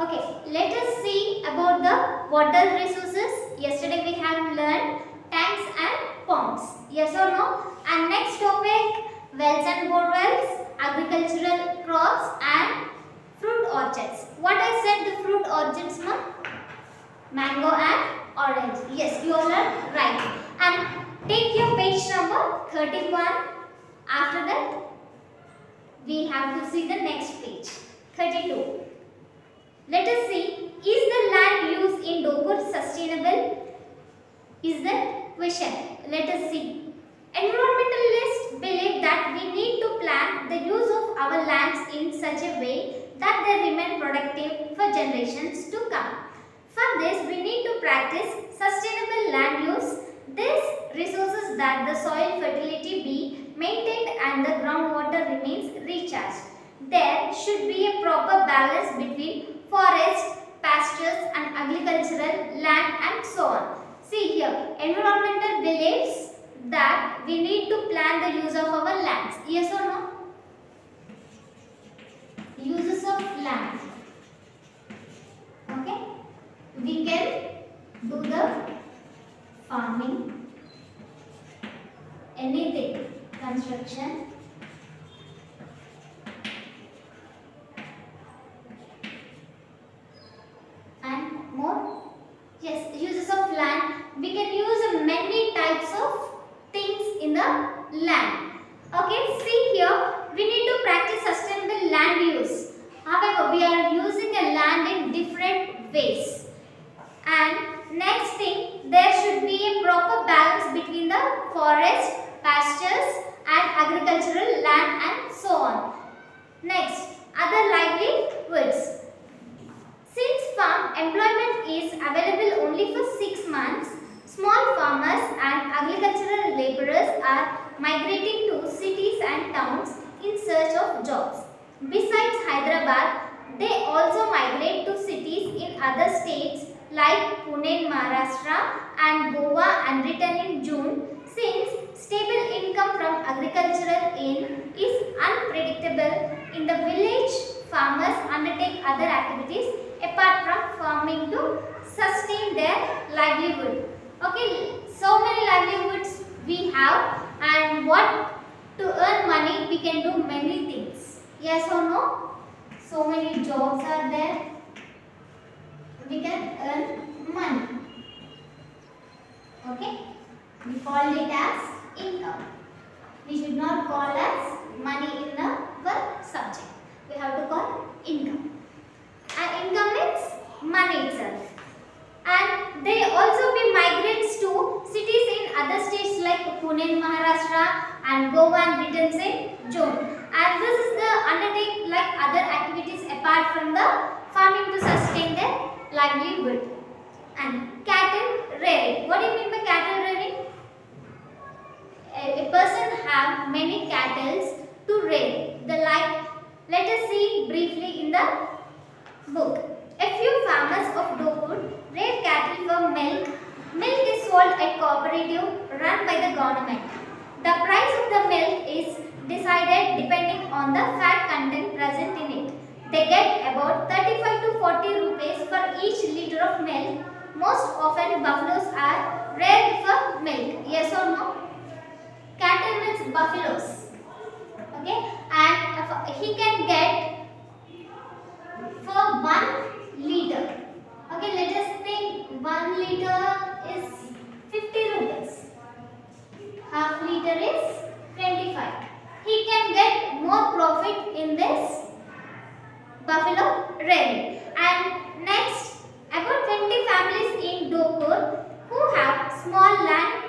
Okay, let us see about the water resources. Yesterday we have learned tanks and ponds. Yes or no? And next topic, wells and borewells, agricultural crops and fruit orchards. What I said the fruit orchards, ma? Mango and orange. Yes, you all are right. And take your page number 31. After that, we have to see the next page, 32. Let us see, is the land used in Dokur sustainable? Is the question. Let us see. Environmentalists believe that we need to plan the use of our lands in such a way that they remain productive for generations to come. For this, we need to practice sustainable land use. These resources that the soil fertility be maintained and the groundwater remains recharged. There should be a proper balance between forest, pastures and agricultural land and so on. See here, environmental believes that we need to plan the use of our lands. Yes or no? Uses of land. Okay? We can do the farming, anything, construction, and more. Yes, uses of land. We can use many types of things in the land. Okay, see here, we need to practice sustainable land use. However, we are using a land in different ways. And next thing, there should be a proper balance between the forest, pastures and agricultural land and so on. Next, other livelihoods. Since farm employment is available only for 6 months, small farmers and agricultural laborers are migrating to cities and towns in search of jobs. Besides Hyderabad, they also migrate to cities in other states like Pune in Maharashtra and Goa and return in June, since stable income from agricultural aid is unpredictable. In the village, farmers undertake other activities apart from farming to sustain their livelihood. Okay, so many livelihoods we have, and what to earn money we can do many things. Yes or no? So many jobs are there. We can earn money. Okay, we call it as income. We should not call as money in our subject. We have to call income. And income means money itself. And they also be migrants to cities in other states like Pune in Maharashtra and Goa and returns in June. And this is the undertake like other activities apart from the farming to sustain their livelihood. And cattle rearing. What do you mean by cattle rearing? A person have many cattle to rear. Let us see briefly in the book. A few farmers of Dokur rear cattle for milk. Milk is sold at cooperative run by the government. The price of the milk is decided depending on the fat content present in it. They get about 35 to 40 rupees for each liter of milk. Most often buffaloes are reared for milk. Yes or no? Cattle means buffaloes. Okay, and he can get for 1 liter. Okay, let us think 1 liter is 50 rupees. Half liter is 25. He can get more profit in this buffalo rearing. And next, about 20 families in Dokur who have small land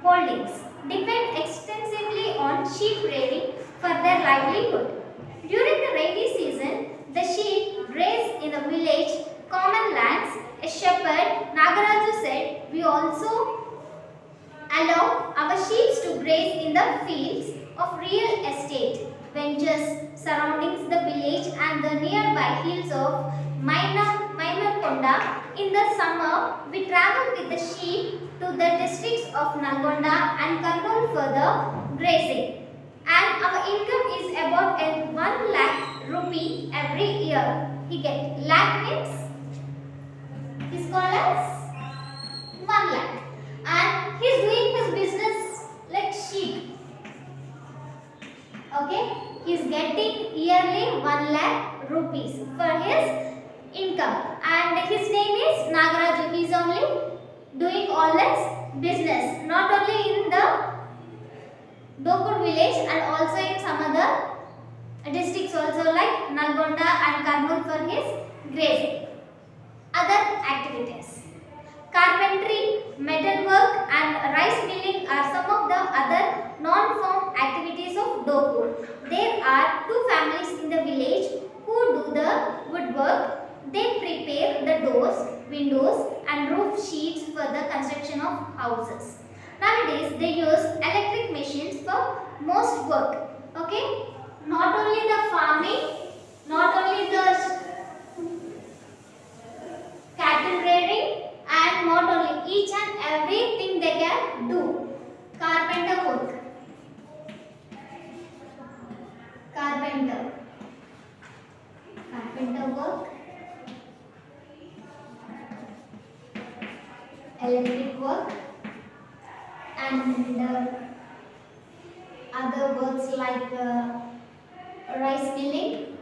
holdings depend extensively on sheep rearing for their livelihood. During the rainy season, the sheep graze in the village common lands. A shepherd, Nagaraju, said, we also allow our sheep to graze in the fields of real estate ventures surrounding the village and the nearby hills of Maimarkonda. In the summer, we travel with the sheep to the districts of Nalgonda and Kurnool for the grazing. And our income is about 1 lakh rupee every year. He get lakh means is called as 1 lakh. And he is doing his business like sheep. Okay, he is getting yearly 1 lakh rupees for his income, and his name is Nagaraju. He is only doing all this business, not only in the Dokur village and also in some other districts also like Nalgonda and Kurnool for his grazing. Other activities: carpentry, metalwork and rice milling are some of the other non-farm activities of Dokur. There are 2 families in the village who do the woodwork. They prepare the doors, windows and roof sheets for the construction of houses. Nowadays they use electric machines for most work. Okay, not only the farming, not only the cattle rearing, and not only, each and everything they can do. Carpenter work, carpenter work, electric work, and other works like rice milling,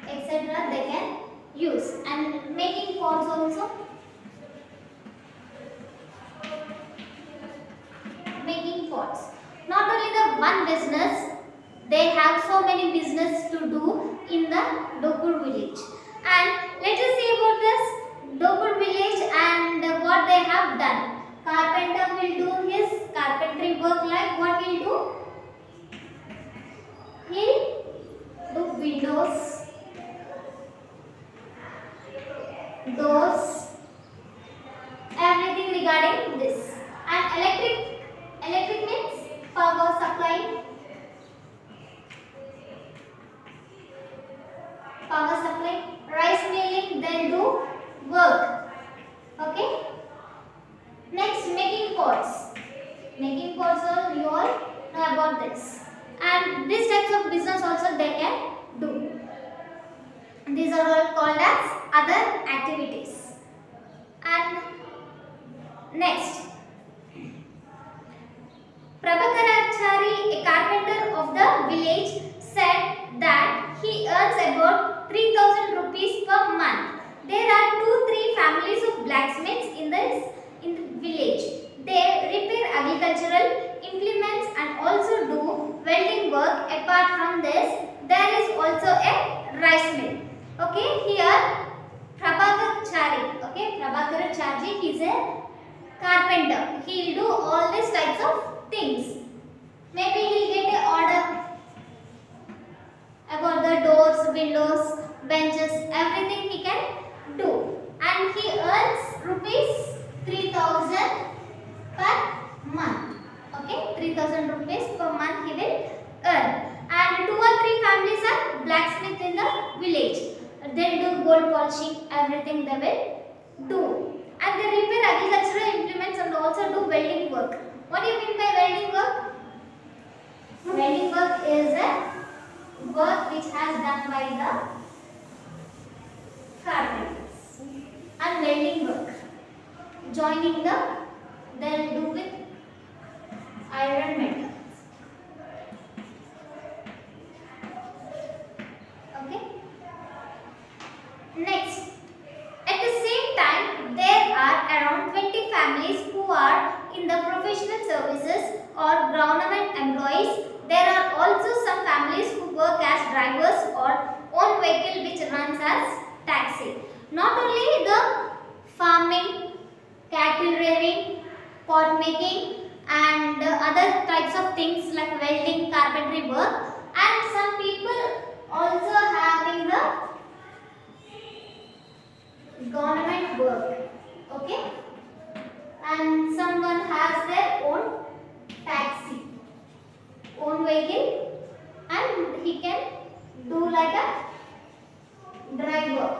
etc. they can use, and making pots also. Making pots. Not only the one business, they have so many business to do in the Dokur village. And let us see about this Dokur village and what they have done. Carpenter will do his carpentry work, like what he'll do? He'll do windows, doors, everything regarding this. And electric means power supply. Rice milling, they'll do work. Okay. Next, making pots. Making pots, you all know about this. And these types of business also they can do. These are all called as other activities. And next, Prabhakarachari, a carpenter of the village, said that he earns about 3,000 rupees per month. There are 2-3 families of blacksmiths in the village. They repair agricultural implements and also do welding work. Apart from this, there is also a rice mill. Okay, here Prabhakarachari. Okay, Prabhakarachari, he is a carpenter. He will do all these types of things. Maybe he will get an order about the doors, windows, benches, everything he can do. And he earns rupees 3,000 per month. Okay, 3,000 rupees per month he will earn. And 2 or 3 families are blacksmith in the village. They do gold polishing, everything they will do. And they repair agricultural implements and also do welding work. What do you mean by welding work? Welding work is a work which has done by the carpenters. And welding work, joining they'll do with iron metals. Okay. Next, at the same time, there are around 20 families who are in the professional services or government employees. There are also some families who work as drivers or own vehicle which runs as taxi. Not only the farming, cattle rearing, pot making and other types of things like welding, carpentry work, and some people also having the government work. Okay, and someone has their own taxi, own vehicle, and he can do like a driver.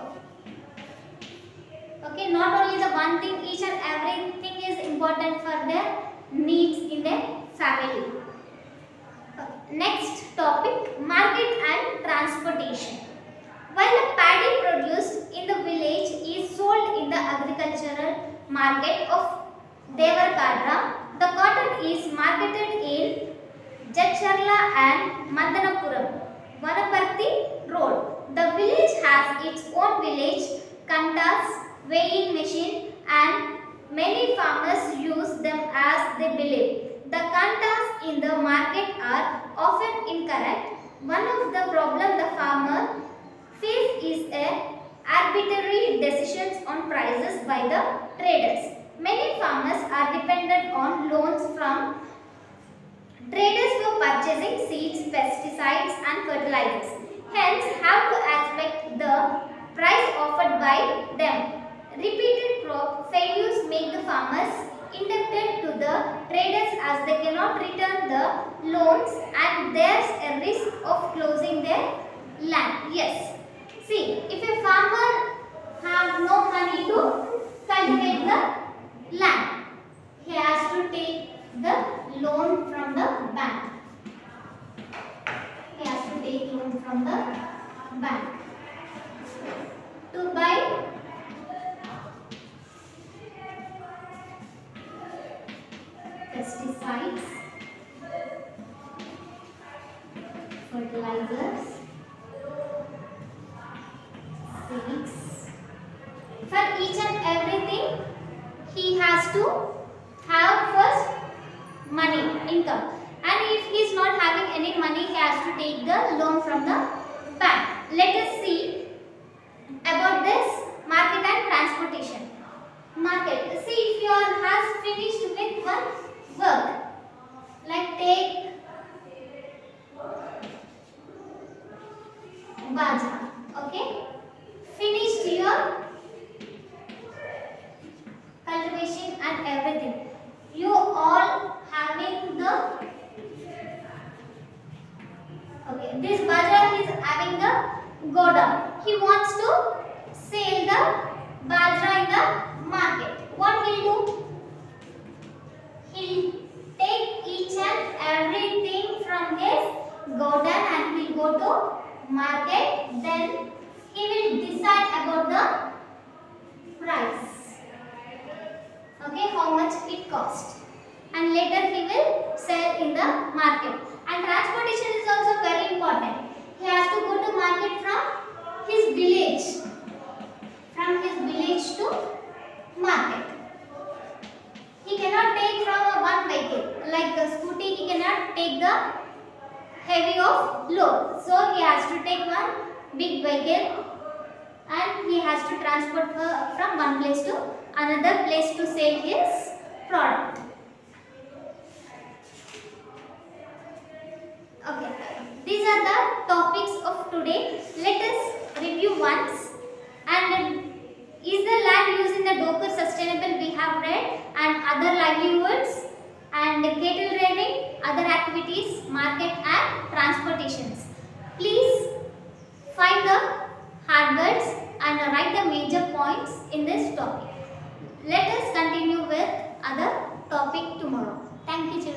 Okay, not only the one thing, each and everything is important for their needs in their family. Okay. Next topic, market and transportation. While the paddy produced in the village is sold in the agricultural market of Devarkadra, the cotton is marketed in Jadcherla and Mandanapuram, Vanaparthi Road. The village has its own village kantas, weighing machine, and many farmers use them as they believe. The kantas in the market are often incorrect. One of the problems the farmer face is arbitrary decisions on prices by the traders. Many farmers are dependent on loans from traders for purchasing seeds, pesticides and fertilizers. Hence, have to expect the price offered by them. Repeated crop failures make the farmers indebted to the traders as they cannot return the loans and there's a risk of closing their land. Yes. See, if a farmer have no money to cultivate the land, he has to take the loan from the bank. He has to take loan from the bank to buy pesticides, fertilizers, seeds. For each and everything, he has to have first money, income. And if he is not having any money, he has to take the loan from the bank. Let us see about this market and transportation. Market. See, if you has finished with one work, like take bajra, okay, finished your cultivation and everything, you all having the, okay, this bajra is having the godown. He wants to sell the bajra in the market. What he'll do? He'll take each and everything from his godown and he'll go to market. Then he will decide about the price. Okay, how much it cost. And later he will sell in the market. And transportation is also very important. He has to go to market from his village. From his village to market. He cannot take from one vehicle. Like the scooty, he cannot take the heavy of load. So he has to take one big vehicle and he has to transport from one place to another place to sell his product. Okay, these are the topics of today. Let us review once. And is the land used in the Dokur sustainable? We have read. And other livelihoods and cattle rearing, other activities, market and transportations. Please find the hard words and write the major points in this topic. Let us continue with other topic tomorrow. Thank you, children.